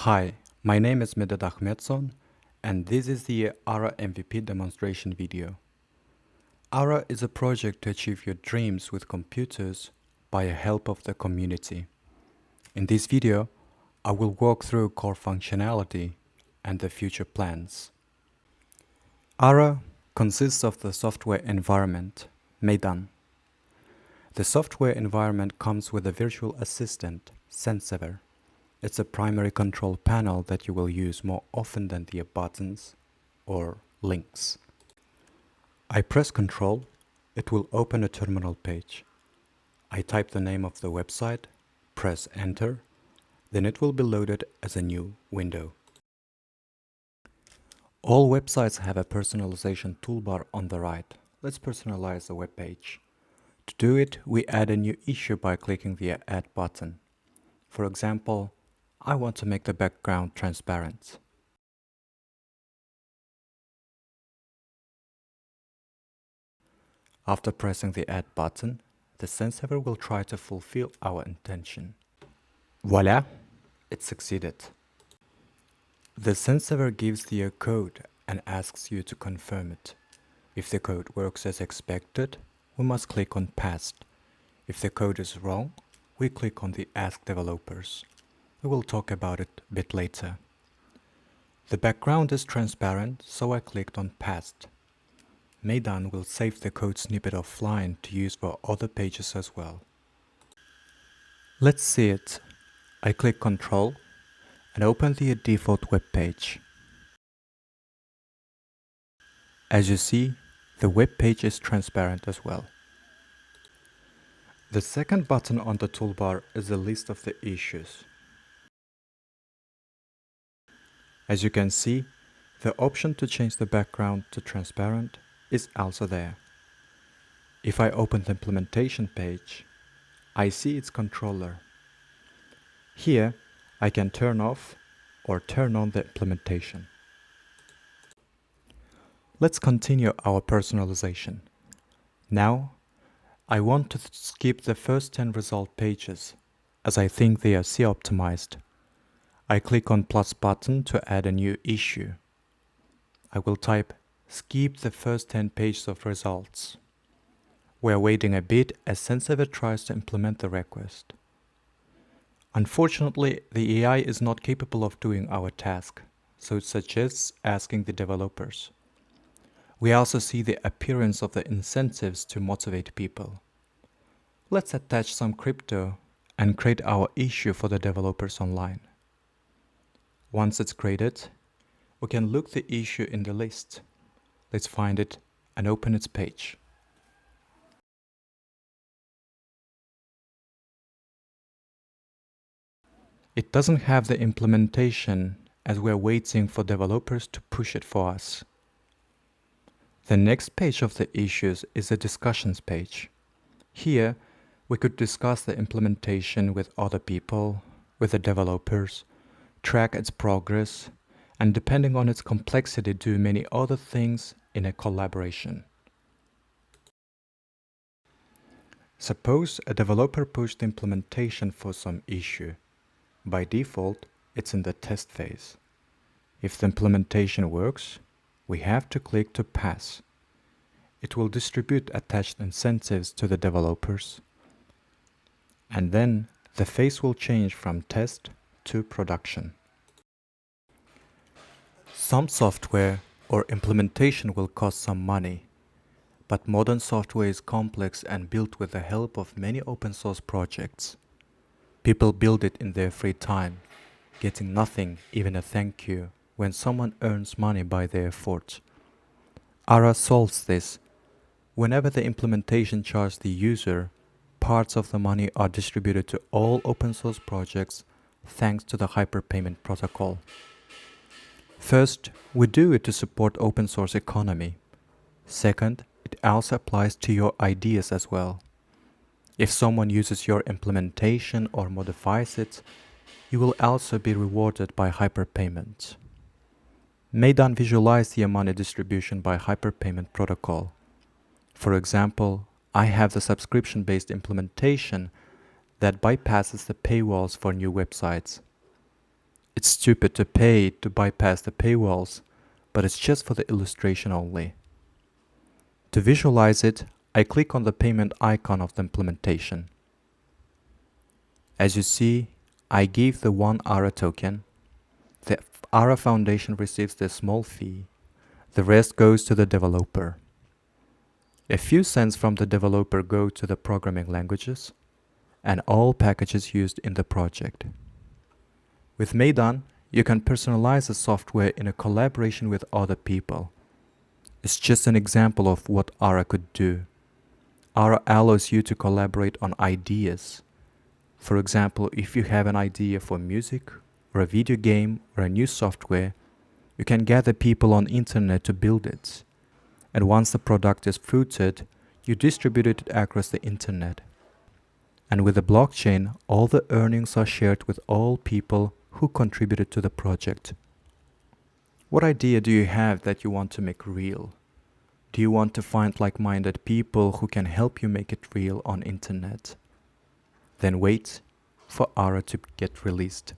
Hi, my name is Medad Ahmedson, and this is the ARA MVP demonstration video. ARA is a project to achieve your dreams with computers by the help of the community. In this video, I will walk through core functionality and the future plans. ARA consists of the software environment, Meydan. The software environment comes with a virtual assistant, Sensever. It's a primary control panel that you will use more often than the buttons or links. I press Control, it will open a terminal page. I type the name of the website, press Enter, then it will be loaded as a new window. All websites have a personalization toolbar on the right. Let's personalize the web page. To do it, we add a new issue by clicking the Add button. For example, I want to make the background transparent. After pressing the Add button, the Sensever will try to fulfill our intention. Voila! It succeeded. The Sensever gives you a code and asks you to confirm it. If the code works as expected, we must click on Passed. If the code is wrong, we click on the Ask Developers. We will talk about it a bit later. The background is transparent, so I clicked on Passed. Meydan will save the code snippet offline to use for other pages as well. Let's see it. I click Control and open the default web page. As you see, the web page is transparent as well. The second button on the toolbar is a list of the issues. As you can see, the option to change the background to transparent is also there. If I open the implementation page, I see its controller. Here, I can turn off or turn on the implementation. Let's continue our personalization. Now, I want to skip the first 10 result pages, as I think they are C-optimized. I click on plus button to add a new issue. I will type skip the first 10 pages of results. We are waiting a bit as Sensever tries to implement the request. Unfortunately, the AI is not capable of doing our task, so it suggests asking the developers. We also see the appearance of the incentives to motivate people. Let's attach some crypto and create our issue for the developers online. Once it's created, we can look the issue in the list. Let's find it and open its page. It doesn't have the implementation as we're waiting for developers to push it for us. The next page of the issues is a discussions page. Here, we could discuss the implementation with other people, with the developers, track its progress, and depending on its complexity, do many other things in a collaboration. Suppose a developer pushed the implementation for some issue. By default, it's in the test phase. If the implementation works, we have to click to pass. It will distribute attached incentives to the developers. And then the phase will change from test to production. Some software or implementation will cost some money, but modern software is complex and built with the help of many open source projects. People build it in their free time, getting nothing, even a thank you, when someone earns money by their effort. ARA solves this. Whenever the implementation charges the user, parts of the money are distributed to all open source projects thanks to the hyperpayment protocol. First, we do it to support open source economy. Second, it also applies to your ideas as well. If someone uses your implementation or modifies it, you will also be rewarded by hyperpayment. Meydan visualize the money distribution by hyperpayment protocol. For example, I have the subscription-based implementation that bypasses the paywalls for new websites. It's stupid to pay to bypass the paywalls, but it's just for the illustration only. To visualize it, I click on the payment icon of the implementation. As you see, I gave the 1 ARA token. The ARA Foundation receives the small fee. The rest goes to the developer. A few cents from the developer go to the programming languages and all packages used in the project. With Maidan, you can personalize the software in a collaboration with other people. It's just an example of what ARA could do. ARA allows you to collaborate on ideas. For example, if you have an idea for music, or a video game, or a new software, you can gather people on internet to build it. And once the product is fruited, you distribute it across the internet. And with the blockchain, all the earnings are shared with all people who contributed to the project. What idea do you have that you want to make real? Do you want to find like-minded people who can help you make it real on internet? Then wait for ARA to get released.